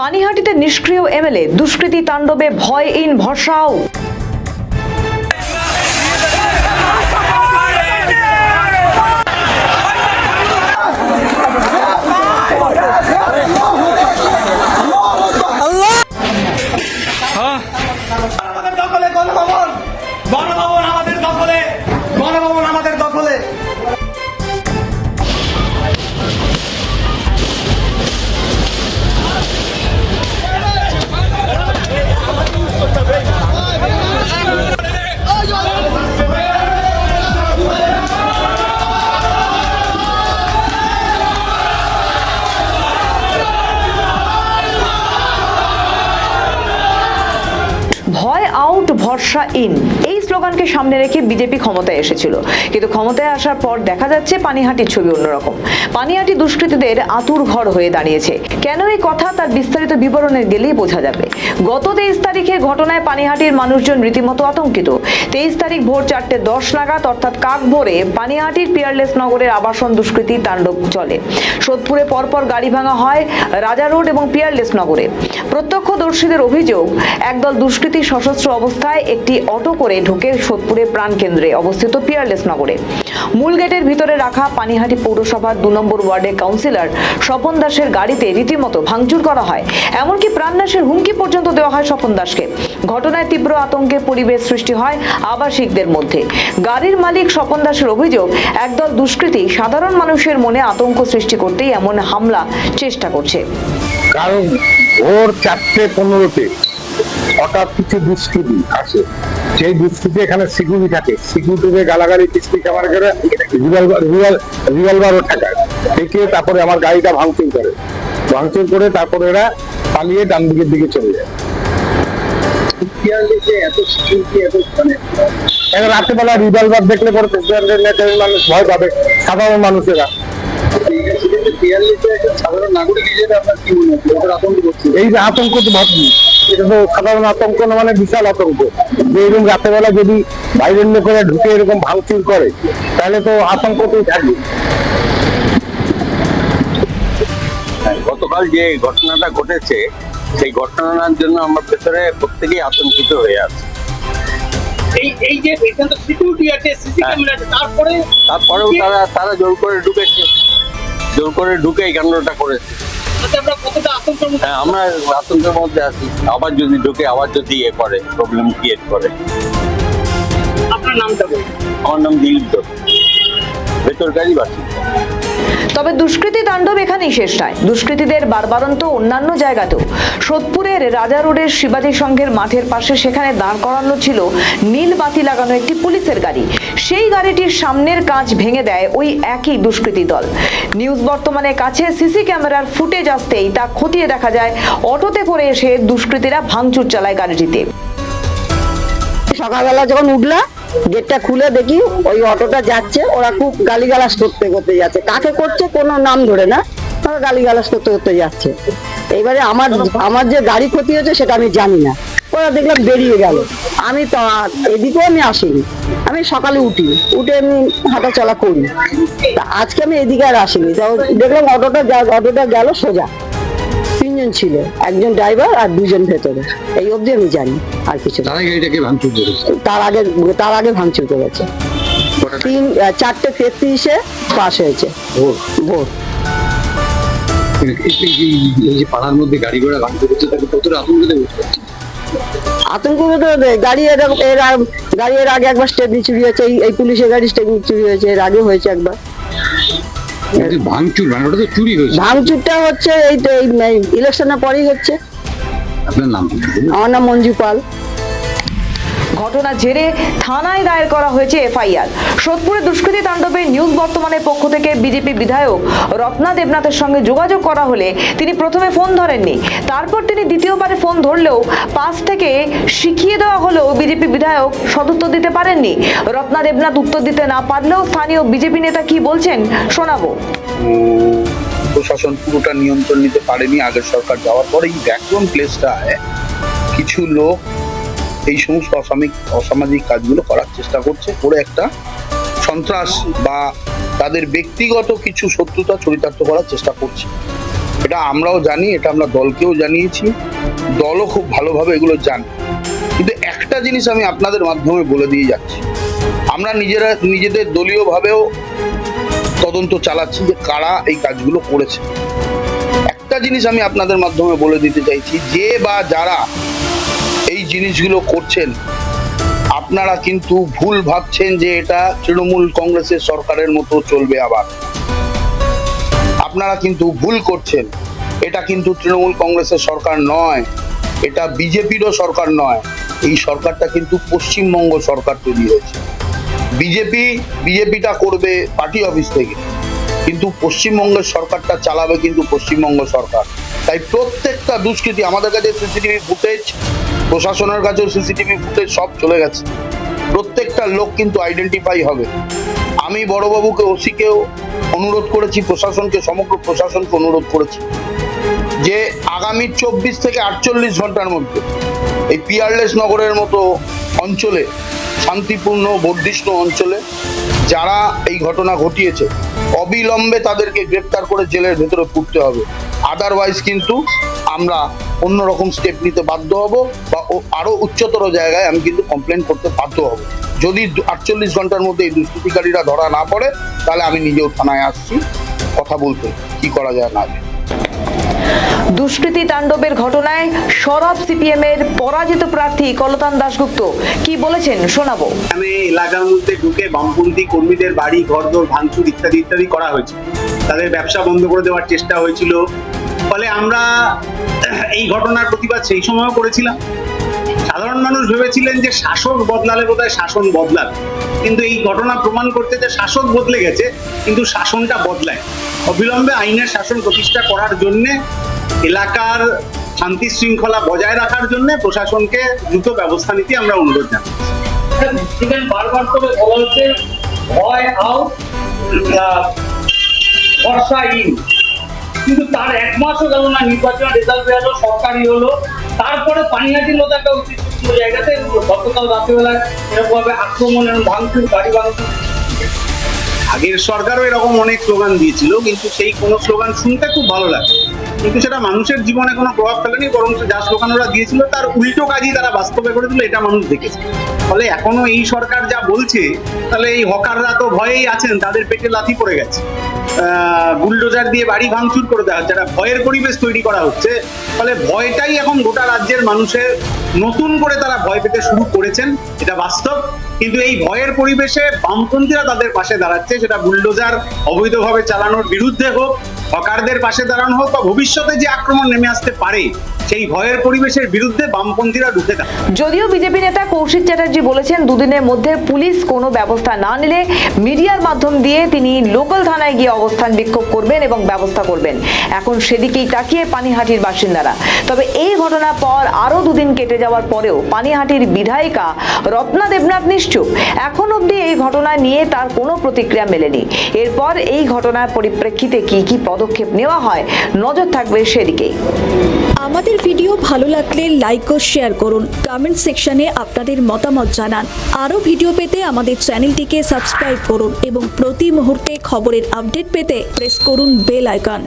পানিহাটিতে নিষ্ক্রিয় এমএলএ, দুষ্কৃতী তাণ্ডবে ভয়হীন ভরসাও। আমাদের দখলে গণভবন, গণভবন আমাদের দখলে, গণভবন আমাদের দখলে। ভয় আউট ভরসা ইন, এই স্লোগানকে সামনে রেখে বিজেপি ক্ষমতায় এসেছিল, কিন্তু ক্ষমতায় আসার পর দেখা যাচ্ছে পানিহাটির ছবি অন্যরকম। পানিহাটি দুষ্কৃতীদের আতুর ঘর হয়ে দাঁড়িয়েছে। কেন এই কথা, তার বিস্তারিত বিবরণে গেলেই বোঝা যাবে। গত 23 তারিখে ঘটনায় পানিহাটির মানুষজন রীতিমতো আতঙ্কিত। 23 তারিখ ভোর 4:10 নাগাদ, অর্থাৎ কাক ভোরে পানিহাটির পিয়ারলেস নগরের আবাসন দুষ্কৃতী তাণ্ডব চলে। সোদপুরে পরপর গাড়ি ভাঙা হয় রাজা রোড এবং পিয়ারলেস নগরে। প্রত্যক্ষদর্শীদের অভিযোগ, একদল দুষ্কৃতী সশস্ত্র অবস্থায় একটি অটো করে ঢুকে সোদপুরে প্রাণকেন্দ্রে অবস্থিত পিয়ারলেস নগরে মূল গেটের ভিতরে রাখা পানিহাটি পৌরসভার 2 নম্বর ওয়ার্ডের কাউন্সিলর স্বপন দাসের গাড়িতে রীতিমতো ভাঙচুর করা হয়। এমনকি প্রাণনাশের হুমকি পর্যন্ত দেওয়া হয় স্বপন দাসকে। ঘটনায় তীব্র আতঙ্কের পরিবেশ সৃষ্টি হয় আবাসিকদের মধ্যে। গাড়ির মালিক স্বপন দাসের অভিযোগ, একদল দুষ্কৃতী সাধারণ মানুষের মনে আতঙ্ক সৃষ্টি করতেই এমন হামলা চেষ্টা করছে। কারণ ভোর 4:15-তে হঠাৎ কিছু দুষ্কৃতী আসে। সেই দুষ্কৃতী এখানে সিকিউরিটি থাকে, সিকিউরিটিকে গালাগালি কিস্তি ক্যামেরা করে রিভলভারও ঠেকায়, থেকে তারপরে আমার গাড়িটা ভাঙচুর করে তারপরে এরা পালিয়ে ডান দিকের দিকে চলে যায়। রাত্রেবেলা রিভলভার দেখলে পরে মানুষ ভয় পাবে, সাধারণ মানুষেরা। সাধারণ নাগরিক হিসেবে আপনার কি মনে হচ্ছে এই যে আতঙ্ক? তো ভাবছি এটা তো সাধারণ আতঙ্ক না, মানে বিশাল আতঙ্ক। যে এরকম রাতেবেলা যদি বাইরের লোকেরা ঢুকে এরকম ভাঙচুর করে, তাহলে তো আতঙ্ক তো থাকবে। গতকাল যে ঘটনাটা ঘটেছে, সেই ঘটনার জন্য আমার ভেতরে প্রত্যেকেই আতঙ্কিত হয়ে আছে। এই যে এখানে তো সিকিউরিটি আছে, সিসি ক্যামেরা আছে, তারপরেও তারা জোর করে ঢুকেছে, জোর করে ঢুকে এই কাণ্ডটা করেছে। আমরা কতটা আতঙ্কের মধ্যে? হ্যাঁ, আমরা আতঙ্কের মধ্যে আছি। আবার যদি ঢুকে আবার যদি করে প্রবলেম ক্রিয়েট করে। আপনার নামটা বলুন। আমার নাম দিলীপ দত্ত, ভেতরকারই বাসিন্দা। তবে দুষ্কৃতী তাণ্ডব এখানেই শেষ নয়। দুষ্কৃতীদের বারবারন্ত অন্যান্য জায়গাতেও। সোদপুরের রাজা রোডের শিবাজী সংঘের মাঠের পাশে সেখানে দাঁড় করানো ছিল নীল বাতি লাগানো একটি পুলিশের গাড়ি। সেই গাড়িটির সামনের কাঁচ ভেঙে দেয় ওই একই দুষ্কৃতী দল। নিউজ বর্তমানের কাছে সিসি ক্যামেরার ফুটেজ আসতেই তা খতিয়ে দেখা যায় অটোতে করে এসে দুষ্কৃতীরা ভাঙচুর চালায় গাড়িটিতে। সকালবেলা যখন উঠলাম, গেটটা খুলে দেখি ওই অটোটা যাচ্ছে, ওরা খুব গালিগালাজ করতে যাচ্ছে। কাকে করছে কোনো নাম ধরে না, ওরা গালিগালাজ করতে যাচ্ছে। এইবারে আমার যে গাড়ি ক্ষতি হয়েছে সেটা আমি জানি না, ওরা দেখলাম বেরিয়ে গেল। আমি তো এদিকেও আমি আসিনি, আমি সকালে উঠে এমনি হাঁটা চলা করি। তা আজকে আমি এদিকে আর আসিনি, তো দেখলাম অটোটা গেল সোজা। 3 জন ছিল, একজন ড্রাইভার আর 2 জন ভেতরে। এই অবধি আমি জানি, আর কিছু না। তার আগে ভাঙচুর করেছে। 4:33-এ পাস হয়েছে ভোর। পাড়ার মধ্যে গাড়ি ঘোড়া ভাঙচুর হচ্ছে, তাকে কতটা আতঙ্ক গাড়ি এর আগে একবার স্টেপনি চুরি হয়েছে, এই পুলিশের গাড়ি স্টেপনি চুরি হয়েছে, এর আগে হয়েছে একবার। ভাঙচুরটা হচ্ছে এই তো এই ইলেকশনের পরেই হচ্ছে। আপনার নাম? আমার নাম মঞ্জু পাল। ঘটনার জেরে থানায় দায়ের করা হয়েছে এফআইআর। সোদপুরে দুষ্কৃতী তাণ্ডবে নিউজ বর্তমানের পক্ষ থেকে বিজেপি বিধায়ক রত্না দেবনাথের সঙ্গে যোগাযোগ করা হলে তিনি প্রথমে ফোন ধরেননি। তারপর তিনি দ্বিতীয়বারে ফোন ধরলেও পাশ থেকে শিখিয়ে দেওয়া হলেও বিজেপি বিধায়ক সদুত্তর দিতে পারেননি। রত্না দেবনাথ উত্তর দিতে না পারলেও স্থানীয় বিজেপি নেতা কি বলছেন শোনাবো। প্রশাসন পুরোটা নিয়ন্ত্রণ নিতে পারেনি আগের সরকার যাওয়ার পরে। এই ব্যাকগ্রাউন্ড প্লেসটায় কিছু লোক এই সমস্ত অসামাজিক কাজগুলো করার চেষ্টা করছে, করে একটা সন্ত্রাস বা তাদের ব্যক্তিগত কিছু শত্রুতা চরিতার্থ করার চেষ্টা করছে। এটা আমরাও জানি, এটা আমরা দলকেও জানিয়েছি, দলও খুব ভালোভাবে এগুলো জানে। কিন্তু একটা জিনিস আমি আপনাদের মাধ্যমে বলে দিয়ে যাচ্ছি, আমরা নিজেদের দলীয়ভাবেও তদন্ত চালাচ্ছি যে কারা এই কাজগুলো করেছে। একটা জিনিস আমি আপনাদের মাধ্যমে বলে দিতে চাইছি, যে বা যারা এই জিনিসগুলো করছেন, আপনারা কিন্তু ভুল ভাবছেন যে এটা তৃণমূল কংগ্রেসের সরকারের মতো চলবে। আবার আপনারা কিন্তু ভুল করছেন। এটা কিন্তু তৃণমূল কংগ্রেসের সরকার নয়, এটা বিজেপিরও সরকার নয়। এই সরকারটা কিন্তু পশ্চিমবঙ্গ সরকার তৈরি হয়েছে। বিজেপিটা করবে পার্টি অফিস থেকে, কিন্তু পশ্চিমবঙ্গের সরকারটা চালাবে কিন্তু পশ্চিমবঙ্গ সরকার। তাই প্রত্যেকটা দুষ্কৃতী, আমাদের কাছে সিসিটিভি ফুটেজ, প্রশাসনের কাছেও সিসিটিভি ফুটেজ সব চলে গেছে, প্রত্যেকটা লোক কিন্তু আইডেন্টিফাই হবে। আমি বড়বাবুকে, ওসিকেও অনুরোধ করেছি, প্রশাসনকে, সমগ্র প্রশাসনকে অনুরোধ করেছি যে আগামী 24 থেকে 48 ঘন্টার মধ্যে এই পিয়ারলেস নগরের মতো অঞ্চলে, শান্তিপূর্ণ বর্ধিষ্ণু অঞ্চলে যারা এই ঘটনা ঘটিয়েছে, অবিলম্বে তাদেরকে গ্রেপ্তার করে জেলের ভেতরে পুরতে হবে। আদারওয়াইজ কিন্তু আমরা অন্যরকম স্টেপ নিতে বাধ্য হব, বা আরো উচ্চতর জায়গায় আমি কিন্তু কমপ্লেন করতে বাধ্য হব। যদি 48 ঘন্টার মধ্যে এই দুষ্কৃতিকারীরা ধরা না পড়ে, তাহলে আমি নিজেও থানায় আসছি কথা বলতে কি করা যায় না যায়। দুষ্কৃতী তাণ্ডবের ঘটনায় সরব সিপিএম এর পরাজিত প্রার্থী কলতান দাশগুপ্ত কি বলেছেন শোনাবো। এখানে এলাকার মধ্যে ঢুকে বামপন্থী কর্মীদের বাড়ি ঘরদোর ভাঙচুর ইত্যাদি ইত্যাদি করা হয়েছে, তাদের ব্যবসা বন্ধ করে দেওয়ার চেষ্টা হয়েছিল। ফলে আমরা এই ঘটনার প্রতিবাদ সেই সময়ও করেছিলাম। সাধারণ মানুষ ভেবেছিলেন যে শাসক বদলালে বোধহয় শাসন বদলাবে, কিন্তু এই ঘটনা প্রমাণ করতে যে শাসক বদলে গেছে কিন্তু শাসনটা বদলায়। অবিলম্বে আইনের শাসন প্রতিষ্ঠা করার জন্য, এলাকার শান্তি শৃঙ্খলা বজায় রাখার জন্য প্রশাসনকে দ্রুত ব্যবস্থা নিতে আমরা অনুরোধ জানাচ্ছি। বারবার করে বলা হচ্ছে ভয় আউট, ভরসা ইন, কিন্তু তার এক মাসও গেল না, নির্বাচনের রেজাল্ট বেরোলো, সরকারি হলো, তারপরে পানিহাটির মতো একটা উচিত জায়গাতে গতকাল রাত্রিবেলায় এরকম ভাবে আক্রমণ এবং ভাঙচুর, গাড়ি ভাঙচুর। আগের সরকারও এরকম অনেক স্লোগান দিয়েছিল, কিন্তু সেই কোনো স্লোগান শুনতে খুব ভালো লাগে, কিন্তু সেটা মানুষের জীবনে কোনো প্রভাব ফেলেনি, বরং যা স্লোগান ওরা দিয়েছিল তার উল্টো কাজই তারা বাস্তবে করে দিল, এটা মানুষ দেখেছে। ফলে এখনো এই সরকার যা বলছে, তাহলে এই হকাররা তো ভয়েই আছেন, তাদের পেটে লাথি পড়ে গেছে, বুলডোজার দিয়ে বাড়ি ভাঙচুর করে দেওয়া হচ্ছে, একটা ভয়ের পরিবেশ তৈরি করা হচ্ছে। ফলে ভয়টাই এখন গোটা রাজ্যের মানুষের, নতুন করে তারা ভয় পেতে শুরু করেছেন, এটা বাস্তব। কিন্তু এই ভয়ের পরিবেশে বামপন্থীরা তাদের পাশে দাঁড়াচ্ছে, সেটা বুলডোজার অবৈধভাবে চালানোর বিরুদ্ধে হোক, হকারদের পাশে দাঁড়ানো হোক, বা ভবিষ্যতে যে আক্রমণ নেমে আসতে পারে সেই ভয়ের পরিবেশের বিরুদ্ধে বামপন্থীরা ঢুকে দেয়। যদিও বিজেপি নেতা কৌশিক চ্যাটার্জি বলেছেন দুদিনের মধ্যে পুলিশ কোনো ব্যবস্থা না নিলে মিডিয়ার মাধ্যম দিয়ে তিনি লোকাল থানায় গিয়ে অবস্থান বিক্ষোভ করবেন এবং ব্যবস্থা করবেন। এখন সেদিকেই তাকিয়ে পানিহাটির বাসিন্দারা। তবে এই ঘটনার পর আরো দুদিন কেটে যাওয়ার পরেও পানিহাটির বিধায়িকা রত্না দেবনাথ নিশ্চুপ। এখন অবধি এই ঘটনা নিয়ে তার কোনো প্রতিক্রিয়া মেলেনি। এরপর এই ঘটনার পরিপ্রেক্ষিতে কি কি পদক্ষেপ নেওয়া হয়, নজর থাকবে সেদিকেই। আমাদের ভিডিও ভালো লাগলে লাইক ও শেয়ার করুন, কমেন্ট সেকশনে আপনাদের মতামত জানান। আরও ভিডিও পেতে আমাদের চ্যানেলটিকে সাবস্ক্রাইব করুন এবং প্রতি মুহূর্তে খবরের আপডেট পেতে প্রেস করুন বেল আইকন।